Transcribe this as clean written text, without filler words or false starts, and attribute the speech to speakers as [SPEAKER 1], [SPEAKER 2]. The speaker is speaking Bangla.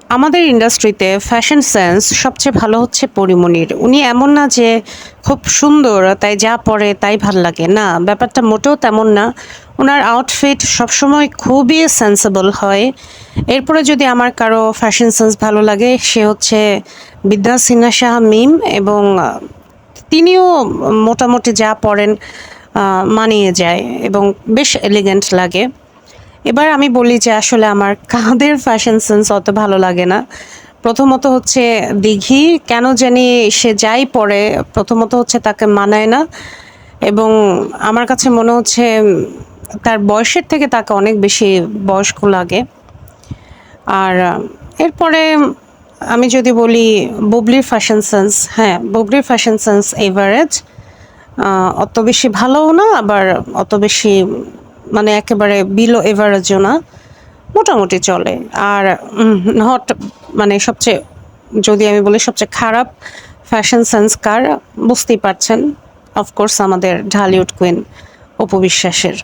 [SPEAKER 1] আমাদের ইন্ডাস্ট্রিতে ফ্যাশন সেন্স সবচেয়ে ভালো হচ্ছে পরীমনির। উনি এমন না যে খুব সুন্দর তাই যা পরে তাই ভাল লাগে। না, ব্যাপারটা মোটেও তেমন না। উনার আউটফিট সবসময় খুবই সেন্সেবল হয়। এরপরে যদি আমার কারো ফ্যাশন সেন্স ভালো লাগে সে হচ্ছে বিদ্যা সিনহা সাহা মিম এবং তিনিও মোটামুটি যা পরেন মানিয়ে যায় এবং বেশ এলিগেন্ট লাগে। এবার আমি বলি যে আসলে আমার কাদের ফ্যাশন সেন্স অত ভালো লাগে না। প্রথমত হচ্ছে দিঘি, কেন জানি সে যাই পরে প্রথমত হচ্ছে তাকে মানায় না এবং আমার কাছে মনে হচ্ছে তার বয়সের থেকে তাকে অনেক বেশি বয়স্ক লাগে। আর এরপরে আমি যদি বলি বুবলির ফ্যাশন সেন্স, হ্যাঁ, বুবলির ফ্যাশন সেন্স এভারেজ। অত বেশি ভালোও না আবার অত বেশি মানে একেবারে বিলো এভারেজও না, মোটামুটি চলে। আর নট মানে সবচেয়ে, যদি আমি বলি সবচেয়ে খারাপ ফ্যাশন সেন্স কার, বুঝতেই পারছেন, অফকোর্স আমাদের ঢালিউড কুইন অপু বিশ্বাসের।